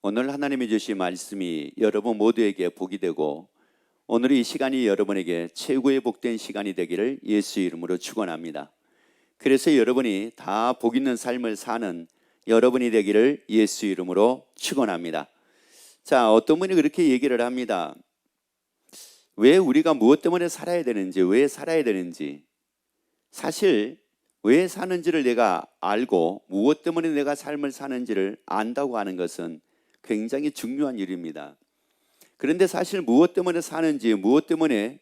오늘 하나님이 주신 말씀이 여러분 모두에게 복이 되고 오늘 이 시간이 여러분에게 최고의 복된 시간이 되기를 예수 이름으로 축원합니다. 그래서 여러분이 다 복 있는 삶을 사는 여러분이 되기를 예수 이름으로 축원합니다. 자, 어떤 분이 그렇게 얘기를 합니다. 왜 우리가 무엇 때문에 살아야 되는지, 왜 살아야 되는지, 사실 왜 사는지를 내가 알고 무엇 때문에 내가 삶을 사는지를 안다고 하는 것은 굉장히 중요한 일입니다. 그런데 사실 무엇 때문에 사는지, 무엇 때문에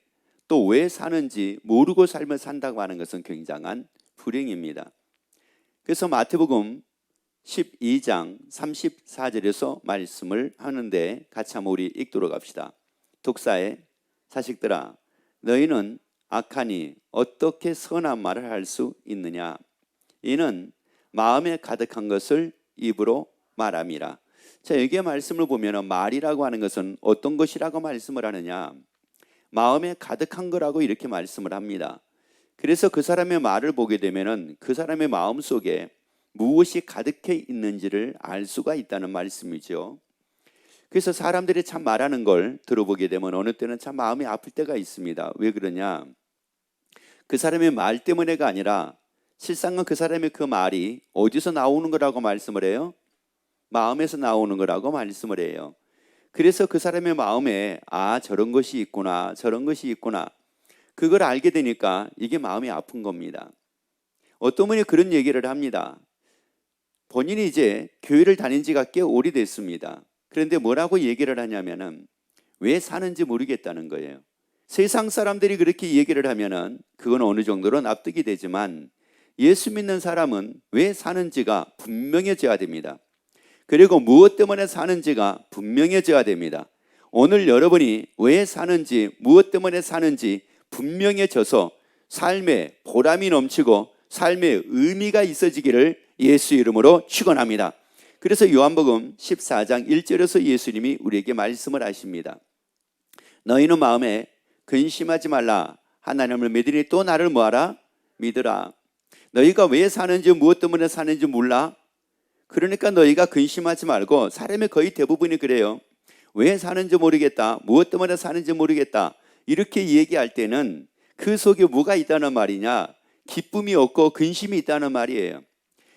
또 왜 사는지 모르고 삶을 산다고 하는 것은 굉장한 불행입니다. 그래서 마태복음 12장 34절에서 말씀을 하는데 같이 한번 우리 읽도록 합시다. 독사의 자식들아, 너희는 악하니 어떻게 선한 말을 할 수 있느냐? 이는 마음에 가득한 것을 입으로 말함이라. 자, 여기에 말씀을 보면 말이라고 하는 것은 어떤 것이라고 말씀을 하느냐? 마음에 가득한 거라고 이렇게 말씀을 합니다. 그래서 그 사람의 말을 보게 되면 그 사람의 마음 속에 무엇이 가득해 있는지를 알 수가 있다는 말씀이죠. 그래서 사람들이 참 말하는 걸 들어보게 되면 어느 때는 참 마음이 아플 때가 있습니다. 왜 그러냐? 그 사람의 말 때문에가 아니라 실상은 그 사람의 그 말이 어디서 나오는 거라고 말씀을 해요? 마음에서 나오는 거라고 말씀을 해요. 그래서 그 사람의 마음에 저런 것이 있구나, 저런 것이 있구나, 그걸 알게 되니까 이게 마음이 아픈 겁니다. 어떤 분이 그런 얘기를 합니다. 본인이 이제 교회를 다닌 지가 꽤 오래됐습니다. 그런데 뭐라고 얘기를 하냐면은 왜 사는지 모르겠다는 거예요. 세상 사람들이 그렇게 얘기를 하면은 그건 어느 정도로 납득이 되지만 예수 믿는 사람은 왜 사는지가 분명해져야 됩니다. 그리고 무엇 때문에 사는지가 분명해져야 됩니다. 오늘 여러분이 왜 사는지, 무엇 때문에 사는지 분명해져서 삶에 보람이 넘치고 삶에 의미가 있어지기를 예수 이름으로 축원합니다. 그래서 요한복음 14장 1절에서 예수님이 우리에게 말씀을 하십니다. 너희는 마음에 근심하지 말라. 하나님을 믿으니 또 나를 뭐하라? 믿으라. 너희가 왜 사는지 무엇 때문에 사는지 몰라? 그러니까 너희가 근심하지 말고, 사람의 거의 대부분이 그래요. 왜 사는지 모르겠다, 무엇 때문에 사는지 모르겠다, 이렇게 얘기할 때는 그 속에 뭐가 있다는 말이냐? 기쁨이 없고 근심이 있다는 말이에요.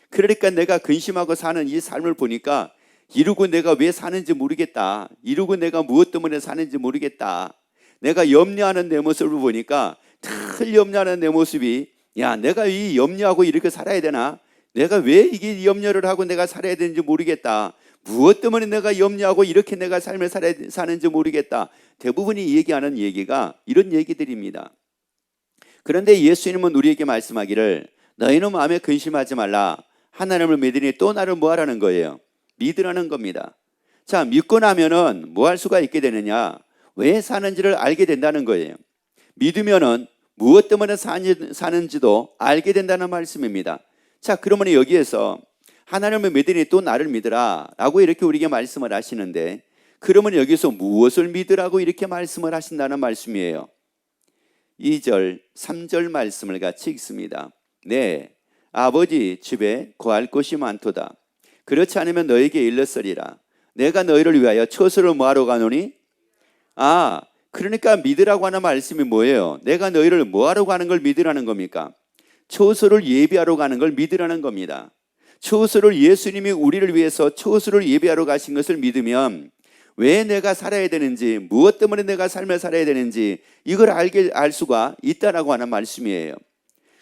그러니까 내가 근심하고 사는 이 삶을 보니까 이러고 내가 왜 사는지 모르겠다, 이러고 내가 무엇 때문에 사는지 모르겠다, 내가 염려하는 내 모습을 보니까 늘 염려하는 내 모습이 내가 이 염려하고 이렇게 살아야 되나? 내가 왜 이게 염려를 하고 내가 살아야 되는지 모르겠다. 무엇 때문에 내가 염려하고 이렇게 내가 삶을 사는지 모르겠다. 대부분이 얘기하는 얘기가 이런 얘기들입니다. 그런데 예수님은 우리에게 말씀하기를 너희는 마음에 근심하지 말라. 하나님을 믿으니 또 나를 뭐 하라는 거예요? 믿으라는 겁니다. 자, 믿고 나면은 뭐 할 수가 있게 되느냐? 왜 사는지를 알게 된다는 거예요. 믿으면은 무엇 때문에 사는지도 알게 된다는 말씀입니다. 자, 그러면 여기에서 하나님을 믿으니 또 나를 믿으라 라고 이렇게 우리에게 말씀을 하시는데, 그러면 여기서 무엇을 믿으라고 이렇게 말씀을 하신다는 말씀이에요. 2절 3절 말씀을 같이 읽습니다. 네, 아버지 집에 거할 곳이 많도다. 그렇지 않으면 너에게 일렀으리라. 내가 너희를 위하여 처소를 뭐하러 가노니? 그러니까 믿으라고 하는 말씀이 뭐예요? 내가 너희를 뭐하러 가는 걸 믿으라는 겁니까? 처소를 예비하러 가는 걸 믿으라는 겁니다. 처소를, 예수님이 우리를 위해서 처소를 예비하러 가신 것을 믿으면 왜 내가 살아야 되는지, 무엇 때문에 내가 삶을 살아야 되는지 이걸 알 수가 있다라고 하는 말씀이에요.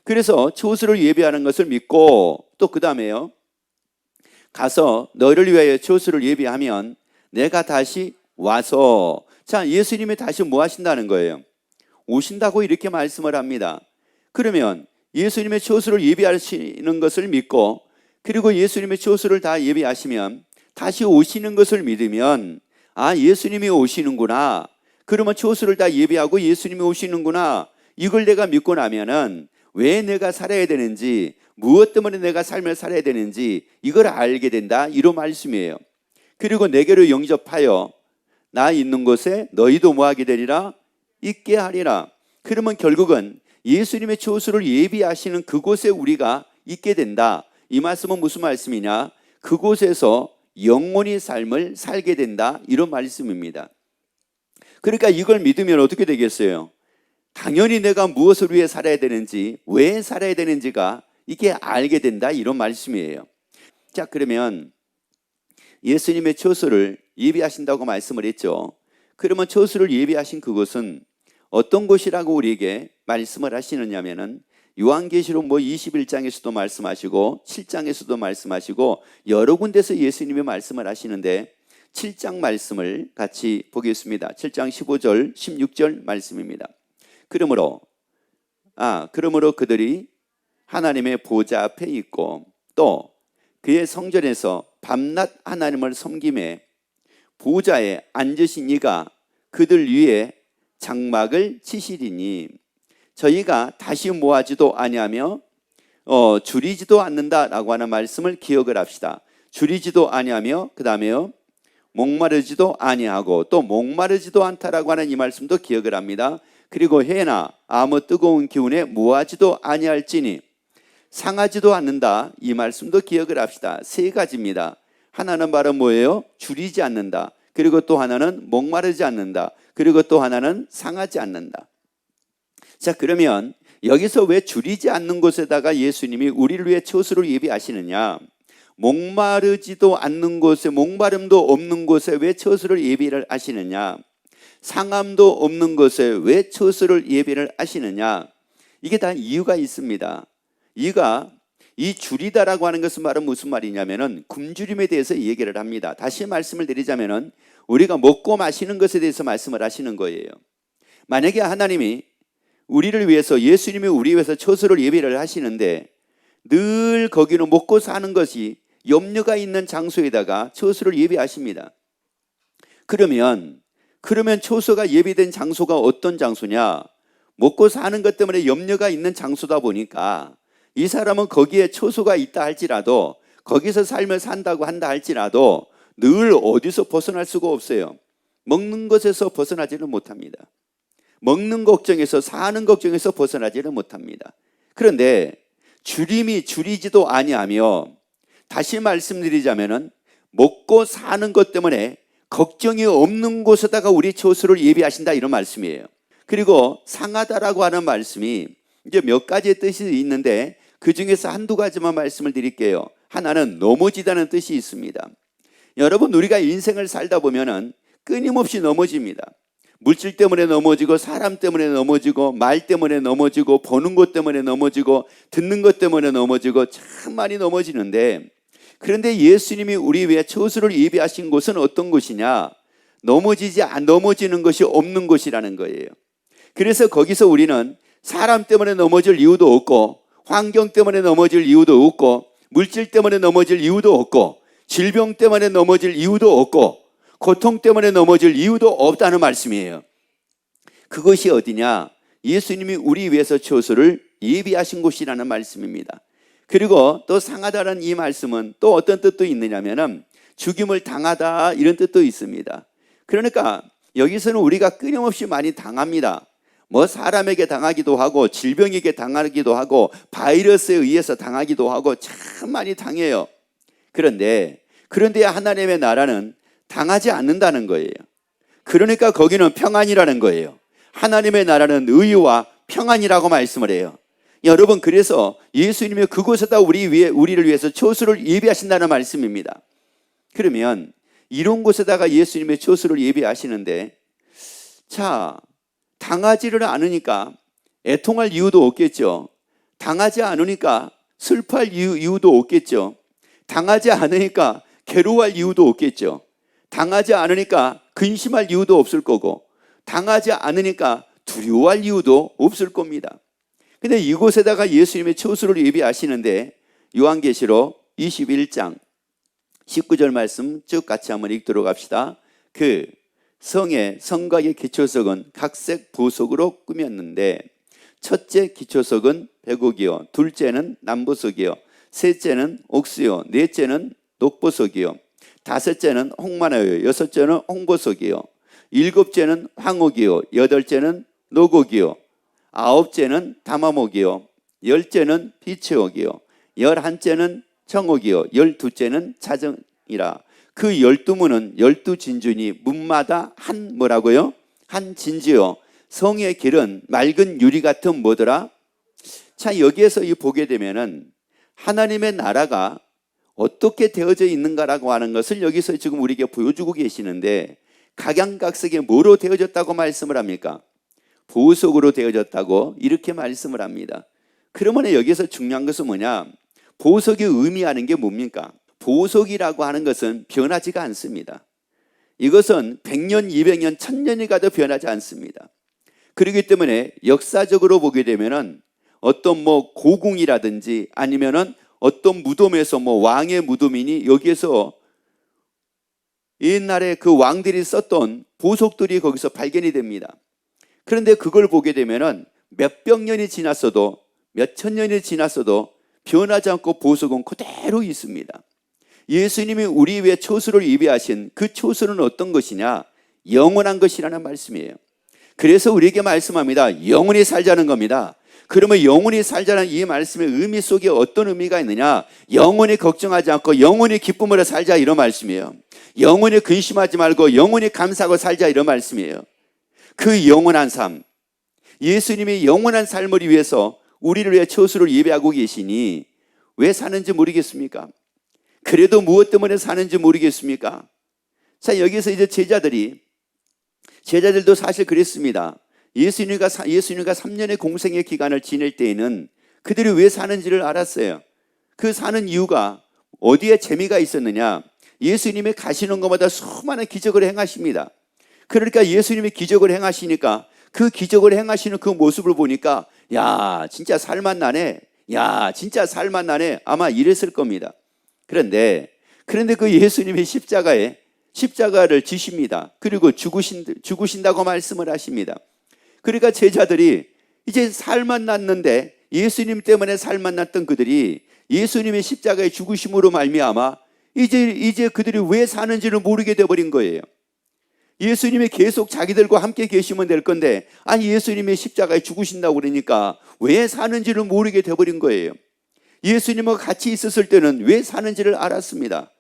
그래서 처소를 예비하는 것을 믿고, 또 그 다음에요, 가서 너희를 위하여 처소를 예비하면 내가 다시 와서, 자, 예수님이 다시 뭐 하신다는 거예요? 오신다고 이렇게 말씀을 합니다. 그러면 예수님의 처소를 예비하시는 것을 믿고, 그리고 예수님의 처소를 다 예비하시면 다시 오시는 것을 믿으면 예수님이 오시는구나, 그러면 처소를 다 예비하고 예수님이 오시는구나, 이걸 내가 믿고 나면은 왜 내가 살아야 되는지, 무엇 때문에 내가 삶을 살아야 되는지 이걸 알게 된다, 이런 말씀이에요. 그리고 내게로 영접하여 나 있는 곳에 너희도 뭐하게 되리라? 있게 하리라. 그러면 결국은 예수님의 처소를 예비하시는 그곳에 우리가 있게 된다. 이 말씀은 무슨 말씀이냐? 그곳에서 영원히 삶을 살게 된다, 이런 말씀입니다. 그러니까 이걸 믿으면 어떻게 되겠어요? 당연히 내가 무엇을 위해 살아야 되는지, 왜 살아야 되는지가 이게 알게 된다, 이런 말씀이에요. 자, 그러면 예수님의 처소를 예비하신다고 말씀을 했죠. 그러면 처소를 예비하신 그곳은 어떤 곳이라고 우리에게 말씀을 하시느냐면은 요한계시록 21장에서도 말씀하시고 7장에서도 말씀하시고 여러 군데서 예수님이 말씀을 하시는데 7장 말씀을 같이 보겠습니다. 7장 15절 16절 말씀입니다. 그러므로 그들이 하나님의 보좌 앞에 있고 또 그의 성전에서 밤낮 하나님을 섬김에 보좌에 앉으신 이가 그들 위에 장막을 치시리니 저희가 다시 모아지도 아니하며 줄이지도 않는다라고 하는 말씀을 기억을 합시다. 줄이지도 아니하며 그 다음에요 목마르지도 아니하고 또 목마르지도 않다라고 하는 이 말씀도 기억을 합니다. 그리고 해나 아무 뜨거운 기운에 모아지도 아니할지니 상하지도 않는다, 이 말씀도 기억을 합시다. 세 가지입니다. 하나는 바로 뭐예요? 줄이지 않는다. 그리고 또 하나는 목마르지 않는다. 그리고 또 하나는 상하지 않는다. 자, 그러면 여기서 왜 줄이지 않는 곳에다가 예수님이 우리를 위해 처소를 예비하시느냐? 목마르지도 않는 곳에, 목마름도 없는 곳에 왜 처소를 예비를 하시느냐? 상함도 없는 곳에 왜 처소를 예비를 하시느냐? 이게 다 이유가 있습니다. 이 줄이다라고 하는 것은 바로 무슨 말이냐면은 굶주림에 대해서 얘기를 합니다. 다시 말씀을 드리자면은 우리가 먹고 마시는 것에 대해서 말씀을 하시는 거예요. 만약에 하나님이 우리를 위해서, 예수님이 우리 위해서 처소를 예비를 하시는데 늘 거기는 먹고 사는 것이 염려가 있는 장소에다가 처소를 예비하십니다. 그러면 처소가 예비된 장소가 어떤 장소냐? 먹고 사는 것 때문에 염려가 있는 장소다 보니까 이 사람은 거기에 처소가 있다 할지라도, 거기서 삶을 산다고 한다 할지라도 늘 어디서 벗어날 수가 없어요. 먹는 것에서 벗어나지는 못합니다. 먹는 걱정에서, 사는 걱정에서 벗어나지는 못합니다. 그런데 줄이지도 아니하며, 다시 말씀드리자면은 먹고 사는 것 때문에 걱정이 없는 곳에다가 우리 처소를 예비하신다, 이런 말씀이에요. 그리고 상하다라고 하는 말씀이 이제 몇 가지의 뜻이 있는데 그 중에서 한두 가지만 말씀을 드릴게요. 하나는 넘어지다는 뜻이 있습니다. 여러분, 우리가 인생을 살다 보면은 끊임없이 넘어집니다. 물질 때문에 넘어지고, 사람 때문에 넘어지고, 말 때문에 넘어지고, 보는 것 때문에 넘어지고, 듣는 것 때문에 넘어지고, 참 많이 넘어지는데, 그런데 예수님이 우리 위해 처소를 예비하신 곳은 어떤 곳이냐? 넘어지는 것이 없는 곳이라는 거예요. 그래서 거기서 우리는 사람 때문에 넘어질 이유도 없고, 환경 때문에 넘어질 이유도 없고, 물질 때문에 넘어질 이유도 없고, 질병 때문에 넘어질 이유도 없고, 고통 때문에 넘어질 이유도 없다는 말씀이에요. 그것이 어디냐? 예수님이 우리 위해서 처소를 예비하신 곳이라는 말씀입니다. 그리고 또 상하다는 이 말씀은 또 어떤 뜻도 있느냐면은 죽임을 당하다, 이런 뜻도 있습니다. 그러니까 여기서는 우리가 끊임없이 많이 당합니다. 사람에게 당하기도 하고, 질병에게 당하기도 하고, 바이러스에 의해서 당하기도 하고, 참 많이 당해요. 그런데 하나님의 나라는 당하지 않는다는 거예요. 그러니까 거기는 평안이라는 거예요. 하나님의 나라는 의와 평안이라고 말씀을 해요. 여러분, 그래서 예수님이 그곳에다 우리를 위해서 처소를 예비하신다는 말씀입니다. 그러면 이런 곳에다가 예수님의 처소를 예비하시는데, 자, 당하지를 않으니까 애통할 이유도 없겠죠. 당하지 않으니까 슬퍼할 이유도 없겠죠. 당하지 않으니까 괴로워할 이유도 없겠죠. 당하지 않으니까 근심할 이유도 없을 거고, 당하지 않으니까 두려워할 이유도 없을 겁니다. 근데 이곳에다가 예수님의 처소를 예비하시는데, 요한계시록 21장 19절 말씀 쭉 같이 한번 읽도록 합시다. 그 성의 성곽의 기초석은 각색 보석으로 꾸몄는데, 첫째 기초석은 백옥이요, 둘째는 남보석이요, 셋째는 옥수요, 넷째는 녹보석이요, 다섯째는 홍마나요, 여섯째는 홍보석이요, 일곱째는 황옥이요, 여덟째는 노곡이요, 아홉째는 다마목이요, 열째는 비치옥이요, 열한째는 청옥이요, 열두째는 문이라. 그 12문은 12진주니 문마다 한 뭐라고요? 한 진주요. 성의 길은 맑은 유리 같은 뭐더라? 자, 여기에서 보게 되면은 하나님의 나라가 어떻게 되어져 있는가라고 하는 것을 여기서 지금 우리에게 보여주고 계시는데, 각양각색에 뭐로 되어졌다고 말씀을 합니까? 보석으로 되어졌다고 이렇게 말씀을 합니다. 그러면 여기서 중요한 것은 뭐냐? 보석이 의미하는 게 뭡니까? 보석이라고 하는 것은 변하지가 않습니다. 이것은 100년, 200년, 1000년이 가도 변하지 않습니다. 그렇기 때문에 역사적으로 보게 되면은 어떤 고궁이라든지 아니면은 어떤 무덤에서 왕의 무덤이니 여기에서 옛날에 그 왕들이 썼던 보석들이 거기서 발견이 됩니다. 그런데 그걸 보게 되면은 몇백 년이 지났어도 몇천 년이 지났어도 변하지 않고 보석은 그대로 있습니다. 예수님이 우리 위해 초수를 예비하신 그 초수는 어떤 것이냐? 영원한 것이라는 말씀이에요. 그래서 우리에게 말씀합니다. 영원히 살자는 겁니다. 그러면 영원히 살자는 이 말씀의 의미 속에 어떤 의미가 있느냐? 영원히 걱정하지 않고 영원히 기쁨으로 살자, 이런 말씀이에요. 영원히 근심하지 말고 영원히 감사하고 살자, 이런 말씀이에요. 그 영원한 삶, 예수님이 영원한 삶을 위해서 우리를 위해 초수를 예배하고 계시니 왜 사는지 모르겠습니까? 그래도 무엇 때문에 사는지 모르겠습니까? 자, 여기서 이제 제자들도 사실 그랬습니다. 예수님과 3년의 공생의 기간을 지낼 때에는 그들이 왜 사는지를 알았어요. 그 사는 이유가 어디에 재미가 있었느냐? 예수님이 가시는 것마다 수많은 기적을 행하십니다. 그러니까 예수님이 기적을 행하시니까 그 기적을 행하시는 그 모습을 보니까 야, 진짜 살만 나네. 야, 진짜 살만 나네. 아마 이랬을 겁니다. 그런데 그 예수님이 십자가를 지십니다. 그리고 죽으신다고 말씀을 하십니다. 그러니까 제자들이 이제 살만 났는데, 예수님 때문에 살만 났던 그들이 예수님의 십자가의 죽으심으로 말미암아 이제 그들이 왜 사는지를 모르게 되어버린 거예요. 예수님이 계속 자기들과 함께 계시면 될 건데, 아니 예수님이 십자가에 죽으신다고 그러니까 왜 사는지를 모르게 되어버린 거예요. 예수님과 같이 있었을 때는 왜 사는지를 알았습니다.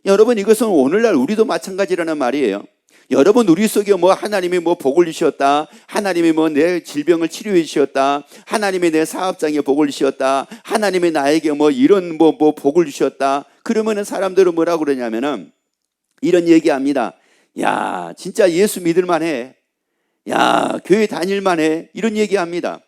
여러분, 이것은 오늘날 우리도 마찬가지라는 말이에요. 여러분, 우리 속에 하나님이 복을 주셨다, 하나님이 내 질병을 치료해 주셨다, 하나님이 내 사업장에 복을 주셨다, 하나님이 나에게 이런 복을 주셨다. 그러면은 사람들은 뭐라고 그러냐면은 이런 얘기합니다. 야, 진짜 예수 믿을만해. 야, 교회 다닐만해. 이런 얘기합니다.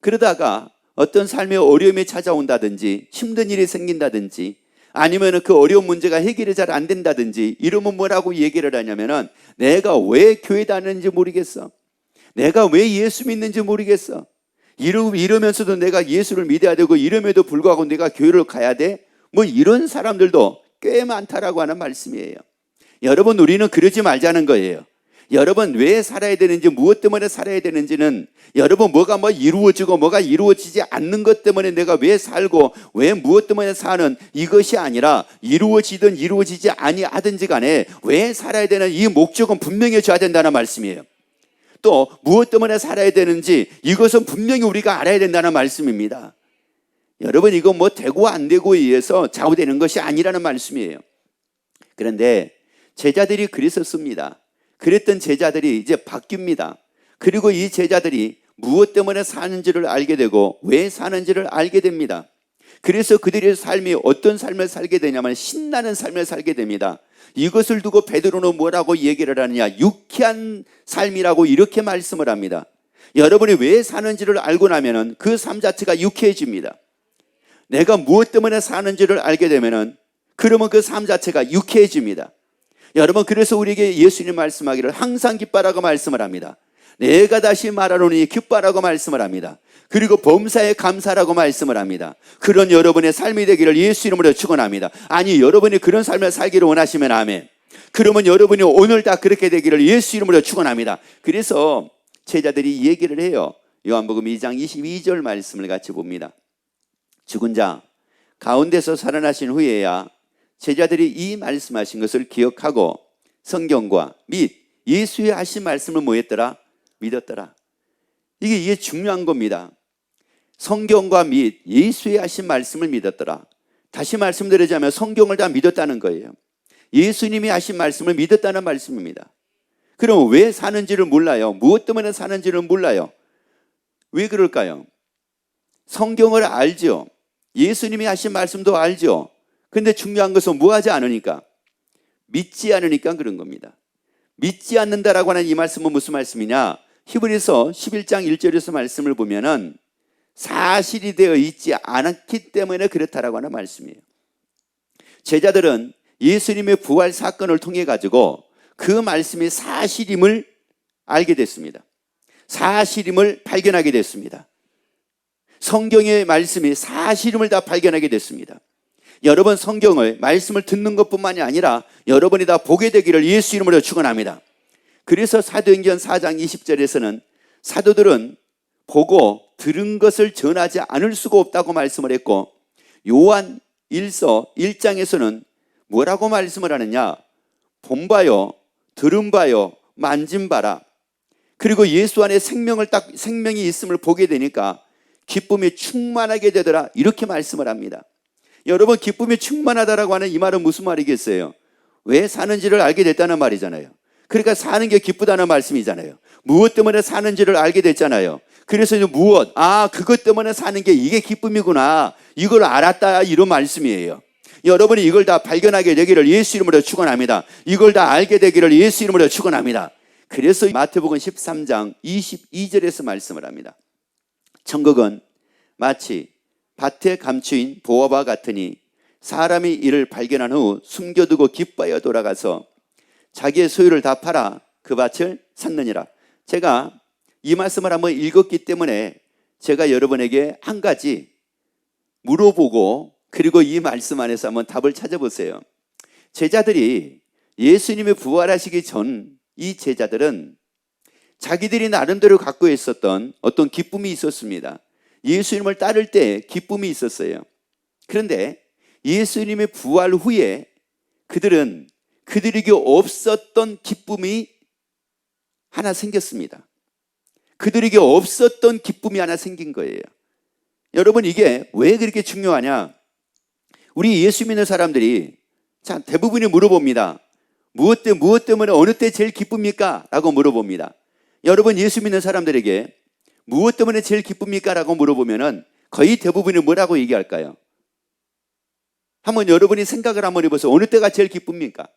그러다가 어떤 삶의 어려움이 찾아온다든지 힘든 일이 생긴다든지 아니면 그 어려운 문제가 해결이 잘 안 된다든지 이러면 뭐라고 얘기를 하냐면은 내가 왜 교회 다니는지 모르겠어. 내가 왜 예수 믿는지 모르겠어. 이러면서도 내가 예수를 믿어야 되고 이름에도 불구하고 내가 교회를 가야 돼. 이런 사람들도 꽤 많다라고 하는 말씀이에요. 여러분, 우리는 그러지 말자는 거예요. 여러분, 왜 살아야 되는지, 무엇 때문에 살아야 되는지는 여러분 뭐가 이루어지고 뭐가 이루어지지 않는 것 때문에 내가 왜 살고 왜 무엇 때문에 사는 이것이 아니라 이루어지든 이루어지지 아니하든지 간에 왜 살아야 되는 이 목적은 분명해져야 된다는 말씀이에요. 또 무엇 때문에 살아야 되는지 이것은 분명히 우리가 알아야 된다는 말씀입니다. 여러분, 이거 되고 안 되고에 의해서 좌우되는 것이 아니라는 말씀이에요. 그런데 제자들이 그랬었습니다. 그랬던 제자들이 이제 바뀝니다. 그리고 이 제자들이 무엇 때문에 사는지를 알게 되고 왜 사는지를 알게 됩니다. 그래서 그들의 삶이 어떤 삶을 살게 되냐면 신나는 삶을 살게 됩니다. 이것을 두고 베드로는 뭐라고 얘기를 하느냐? 유쾌한 삶이라고 이렇게 말씀을 합니다. 여러분이 왜 사는지를 알고 나면은 그 삶 자체가 유쾌해집니다. 내가 무엇 때문에 사는지를 알게 되면은 그러면 그 삶 자체가 유쾌해집니다. 여러분, 그래서 우리에게 예수님 말씀하기를 항상 기뻐라고 말씀을 합니다. 내가 다시 말하노니 기뻐라고 말씀을 합니다. 그리고 범사에 감사라고 말씀을 합니다. 그런 여러분의 삶이 되기를 예수 이름으로 축원합니다. 아니, 여러분이 그런 삶을 살기를 원하시면 아멘. 그러면 여러분이 오늘 다 그렇게 되기를 예수 이름으로 축원합니다. 그래서 제자들이 이 얘기를 해요. 요한복음 2장 22절 말씀을 같이 봅니다. 죽은 자 가운데서 살아나신 후에야 제자들이 이 말씀하신 것을 기억하고 성경과 및 예수의 하신 말씀을 뭐 했더라? 믿었더라. 이게 중요한 겁니다. 성경과 및 예수의 하신 말씀을 믿었더라. 다시 말씀드리자면 성경을 다 믿었다는 거예요. 예수님이 하신 말씀을 믿었다는 말씀입니다. 그럼 왜 사는지를 몰라요? 무엇 때문에 사는지를 몰라요? 왜 그럴까요? 성경을 알죠. 예수님이 하신 말씀도 알죠. 근데 중요한 것은 뭐하지 않으니까? 믿지 않으니까 그런 겁니다. 믿지 않는다라고 하는 이 말씀은 무슨 말씀이냐? 히브리서 11장 1절에서 말씀을 보면은 사실이 되어 있지 않았기 때문에 그렇다라고 하는 말씀이에요. 제자들은 예수님의 부활 사건을 통해 가지고 그 말씀이 사실임을 알게 됐습니다. 사실임을 발견하게 됐습니다. 성경의 말씀이 사실임을 다 발견하게 됐습니다. 여러분, 성경을 말씀을 듣는 것뿐만이 아니라 여러분이 다 보게 되기를 예수 이름으로 축원합니다. 그래서 사도행전 4장 20절에서는 사도들은 보고 들은 것을 전하지 않을 수가 없다고 말씀을 했고, 요한 1서 1장에서는 뭐라고 말씀을 하느냐? 본 바요, 들은 바요, 만진 바라. 그리고 예수 안에 생명이 있음을 보게 되니까 기쁨이 충만하게 되더라, 이렇게 말씀을 합니다. 여러분, 기쁨이 충만하다라고 하는 이 말은 무슨 말이겠어요? 왜 사는지를 알게 됐다는 말이잖아요. 그러니까 사는 게 기쁘다는 말씀이잖아요. 무엇 때문에 사는지를 알게 됐잖아요. 그래서 이제 무엇? 그것 때문에 사는 게 이게 기쁨이구나, 이걸 알았다, 이런 말씀이에요. 여러분이 이걸 다 발견하게 되기를 예수 이름으로 축원합니다. 이걸 다 알게 되기를 예수 이름으로 축원합니다. 그래서 마태복음 13장 22절에서 말씀을 합니다. 천국은 마치 밭에 감추인 보화와 같으니 사람이 이를 발견한 후 숨겨두고 기뻐하여 돌아가서 자기의 소유를 다 팔아 그 밭을 샀느니라. 제가 이 말씀을 한번 읽었기 때문에 제가 여러분에게 한 가지 물어보고, 그리고 이 말씀 안에서 한번 답을 찾아보세요. 제자들이 예수님이 부활하시기 전 이 제자들은 자기들이 나름대로 갖고 있었던 어떤 기쁨이 있었습니다. 예수님을 따를 때 기쁨이 있었어요. 그런데 예수님의 부활 후에 그들에게 없었던 기쁨이 하나 생겼습니다. 그들에게 없었던 기쁨이 하나 생긴 거예요. 여러분, 이게 왜 그렇게 중요하냐? 우리 예수 믿는 사람들이 대부분이 물어봅니다. 무엇 때문에 어느 때 제일 기쁩니까? 라고 물어봅니다. 여러분, 예수 믿는 사람들에게 무엇 때문에 제일 기쁩니까? 라고 물어보면은 거의 대부분이 뭐라고 얘기할까요? 한번 여러분이 생각을 한번 해보세요. 어느 때가 제일 기쁩니까?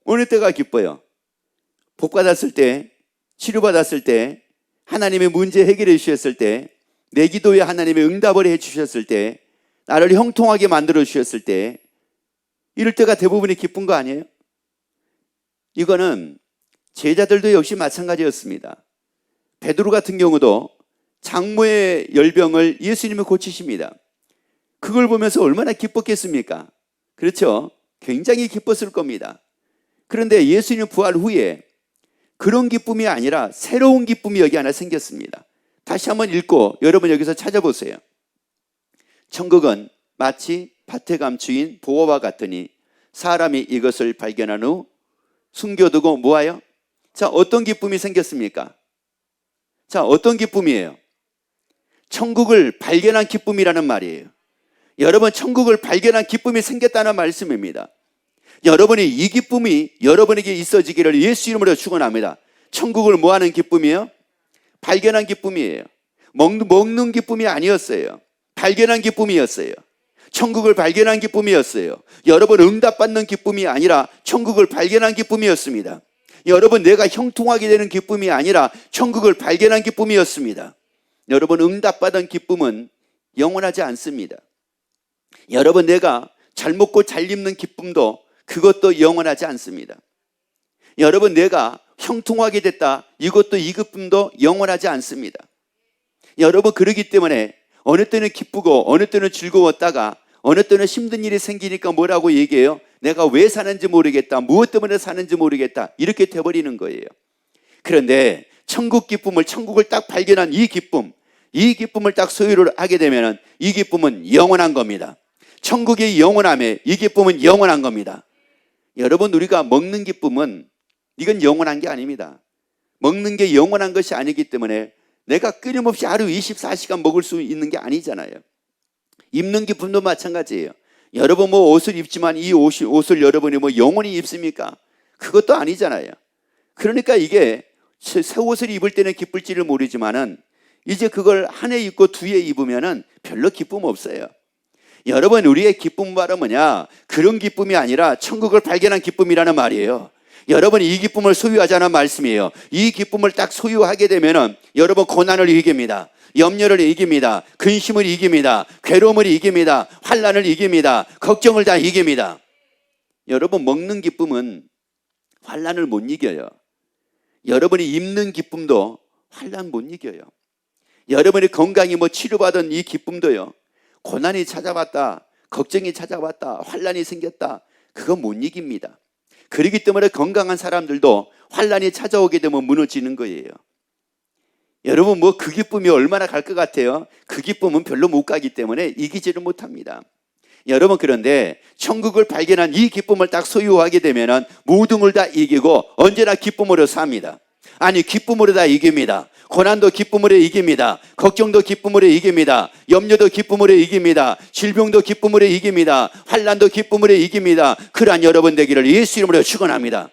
어느 때가 기뻐요? 복 받았을 때, 치료받았을 때, 하나님의 문제 해결해 주셨을 때, 내 기도에 하나님의 응답을 해 주셨을 때, 나를 형통하게 만들어 주셨을 때, 이럴 때가 대부분이 기쁜 거 아니에요? 이거는 제자들도 역시 마찬가지였습니다. 베드로 같은 경우도 장모의 열병을 예수님이 고치십니다. 그걸 보면서 얼마나 기뻤겠습니까? 그렇죠? 굉장히 기뻤을 겁니다. 그런데 예수님 부활 후에 그런 기쁨이 아니라 새로운 기쁨이 여기 하나 생겼습니다. 다시 한번 읽고 여러분 여기서 찾아보세요. 천국은 마치 밭에 감추인 보화와 같으니 사람이 이것을 발견한 후 숨겨두고 뭐하여? 자, 어떤 기쁨이 생겼습니까? 자, 어떤 기쁨이에요? 천국을 발견한 기쁨이라는 말이에요. 여러분, 천국을 발견한 기쁨이 생겼다는 말씀입니다. 여러분이 이 기쁨이 여러분에게 있어지기를 예수 이름으로 축원합니다. 천국을 뭐하는 기쁨이에요? 발견한 기쁨이에요. 먹는 기쁨이 아니었어요. 발견한 기쁨이었어요. 천국을 발견한 기쁨이었어요. 여러분, 응답받는 기쁨이 아니라 천국을 발견한 기쁨이었습니다. 여러분, 내가 형통하게 되는 기쁨이 아니라 천국을 발견한 기쁨이었습니다. 여러분, 응답받은 기쁨은 영원하지 않습니다. 여러분, 내가 잘 먹고 잘 입는 기쁨도 그것도 영원하지 않습니다. 여러분, 내가 형통하게 됐다, 이 기쁨도 영원하지 않습니다. 여러분, 그러기 때문에 어느 때는 기쁘고 어느 때는 즐거웠다가 어느 때는 힘든 일이 생기니까 뭐라고 얘기해요? 내가 왜 사는지 모르겠다, 무엇 때문에 사는지 모르겠다, 이렇게 돼버리는 거예요. 그런데 천국을 딱 발견한 이 기쁨을 딱 소유를 하게 되면 이 기쁨은 영원한 겁니다. 천국의 영원함에 이 기쁨은 영원한 겁니다. 여러분, 우리가 먹는 기쁨은 이건 영원한 게 아닙니다. 먹는 게 영원한 것이 아니기 때문에 내가 끊임없이 하루 24시간 먹을 수 있는 게 아니잖아요. 입는 기쁨도 마찬가지예요. 여러분 뭐 옷을 입지만 이 옷을 여러분이 뭐 영원히 입습니까? 그것도 아니잖아요. 그러니까 이게 새 옷을 입을 때는 기쁠지를 모르지만은 이제 그걸 한 해 입고 두 해 입으면은 별로 기쁨 없어요. 여러분, 우리의 기쁨 바로 뭐냐? 그런 기쁨이 아니라 천국을 발견한 기쁨이라는 말이에요. 여러분이 이 기쁨을 소유하자는 말씀이에요. 이 기쁨을 딱 소유하게 되면은 여러분 고난을 이깁니다. 염려를 이깁니다. 근심을 이깁니다. 괴로움을 이깁니다. 환난을 이깁니다. 걱정을 다 이깁니다. 여러분, 먹는 기쁨은 환난을 못 이겨요. 여러분이 입는 기쁨도 환난 못 이겨요. 여러분이 건강히 뭐 치료받은 이 기쁨도요, 고난이 찾아왔다, 걱정이 찾아왔다, 환난이 생겼다, 그거 못 이깁니다. 그렇기 때문에 건강한 사람들도 환난이 찾아오게 되면 무너지는 거예요. 여러분, 뭐 그 기쁨이 얼마나 갈 것 같아요? 그 기쁨은 별로 못 가기 때문에 이기지를 못합니다. 여러분, 그런데 천국을 발견한 이 기쁨을 딱 소유하게 되면은 모든 걸 다 이기고 언제나 기쁨으로 삽니다. 아니, 기쁨으로 다 이깁니다. 고난도 기쁨으로 이깁니다. 걱정도 기쁨으로 이깁니다. 염려도 기쁨으로 이깁니다. 질병도 기쁨으로 이깁니다. 환난도 기쁨으로 이깁니다. 그러한 여러분 되기를 예수 이름으로 축원합니다.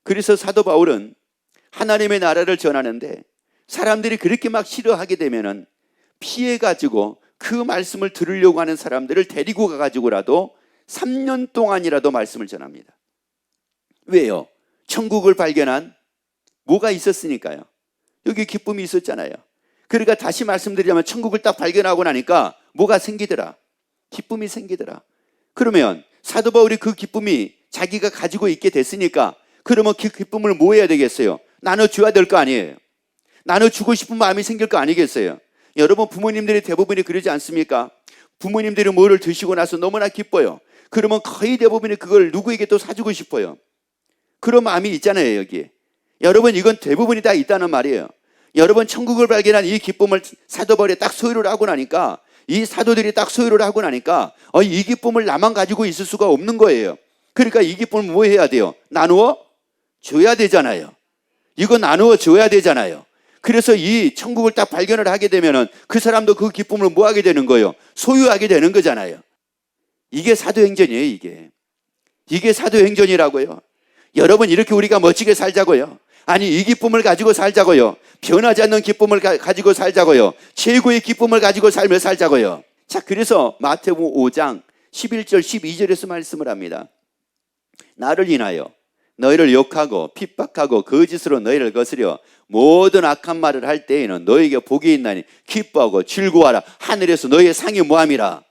그래서 사도 바울은 하나님의 나라를 전하는데 사람들이 그렇게 막 싫어하게 되면은 피해가지고 그 말씀을 들으려고 하는 사람들을 데리고 가가지고라도 3년 동안이라도 말씀을 전합니다. 왜요? 천국을 발견한 뭐가 있었으니까요. 여기 기쁨이 있었잖아요. 그러니까 다시 말씀드리자면 천국을 딱 발견하고 나니까 뭐가 생기더라? 기쁨이 생기더라. 그러면 사도 바울이 그 기쁨이 자기가 가지고 있게 됐으니까 그러면 그 기쁨을 뭐 해야 되겠어요? 나눠줘야 될 거 아니에요. 나눠주고 싶은 마음이 생길 거 아니겠어요? 여러분, 부모님들이 대부분이 그러지 않습니까? 부모님들이 뭐를 드시고 나서 너무나 기뻐요. 그러면 거의 대부분이 그걸 누구에게 또 사주고 싶어요. 그런 마음이 있잖아요, 여기에. 여러분, 이건 대부분이 다 있다는 말이에요. 여러분, 천국을 발견한 이 기쁨을 사도 바울이 딱 소유를 하고 나니까, 이 사도들이 딱 소유를 하고 나니까 이 기쁨을 나만 가지고 있을 수가 없는 거예요. 그러니까 이 기쁨을 뭐 해야 돼요? 나누어 줘야 되잖아요. 이거 나누어 줘야 되잖아요. 그래서 이 천국을 딱 발견을 하게 되면은 그 사람도 그 기쁨을 뭐 하게 되는 거예요? 소유하게 되는 거잖아요. 이게 사도행전이에요, 이게. 이게 사도행전이라고요. 여러분, 이렇게 우리가 멋지게 살자고요. 아니, 이 기쁨을 가지고 살자고요. 변하지 않는 기쁨을 가지고 살자고요. 최고의 기쁨을 가지고 삶을 살자고요. 자, 그래서 마태복음 5장 11절 12절에서 말씀을 합니다. 나를 인하여 너희를 욕하고 핍박하고 거짓으로 너희를 거스려 모든 악한 말을 할 때에는 너희에게 복이 있나니 기뻐하고 즐거워하라. 하늘에서 너희의 상이 뭐함이라.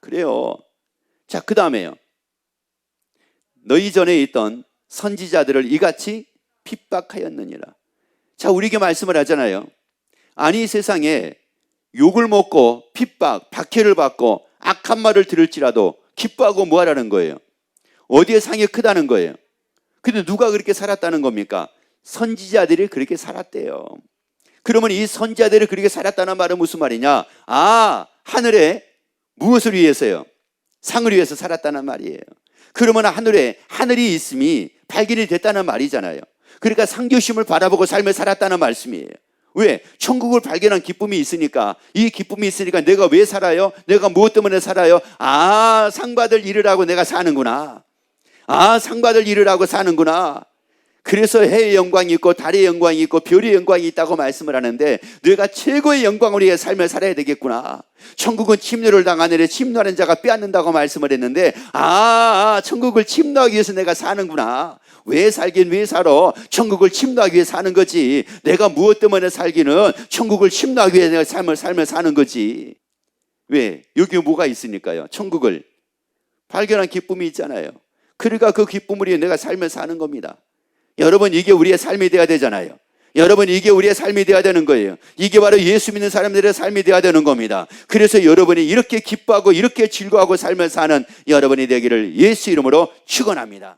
그래요. 자, 그 다음에요. 너희 전에 있던 선지자들을 이같이 핍박하였느니라. 자, 우리에게 말씀을 하잖아요. 아니, 세상에 욕을 먹고 핍박, 박해를 받고 악한 말을 들을지라도 기뻐하고 뭐하라는 거예요? 어디에 상이 크다는 거예요? 근데 누가 그렇게 살았다는 겁니까? 선지자들이 그렇게 살았대요. 그러면 이 선지자들이 그렇게 살았다는 말은 무슨 말이냐? 아, 하늘에 무엇을 위해서요? 상을 위해서 살았다는 말이에요. 그러면 하늘이 있음이 발견이 됐다는 말이잖아요. 그러니까 상교심을 바라보고 삶을 살았다는 말씀이에요. 왜? 천국을 발견한 기쁨이 있으니까. 이 기쁨이 있으니까 내가 왜 살아요? 내가 무엇 때문에 살아요? 아, 상 받을 일을 하고 내가 사는구나. 아, 상 받을 일을 하고 사는구나. 그래서 해의 영광이 있고 달의 영광이 있고 별의 영광이 있다고 말씀을 하는데 너희가 최고의 영광을 위해 삶을 살아야 되겠구나. 천국은 침노를 당하느니 침노하는 자가 빼앗는다고 말씀을 했는데 천국을 침노하기 위해서 내가 사는구나. 왜 살긴 왜 살아? 천국을 침노하기 위해 사는 거지. 내가 무엇 때문에 살기는 천국을 침노하기 위해 내가 삶을 사는 거지. 왜? 여기 뭐가 있으니까요. 천국을 발견한 기쁨이 있잖아요. 그러니까 그 기쁨을 위해 내가 삶을 사는 겁니다. 여러분, 이게 우리의 삶이 되어야 되잖아요. 여러분, 이게 우리의 삶이 되어야 되는 거예요. 이게 바로 예수 믿는 사람들의 삶이 되어야 되는 겁니다. 그래서 여러분이 이렇게 기뻐하고 이렇게 즐거워하고 삶을 사는 여러분이 되기를 예수 이름으로 축원합니다.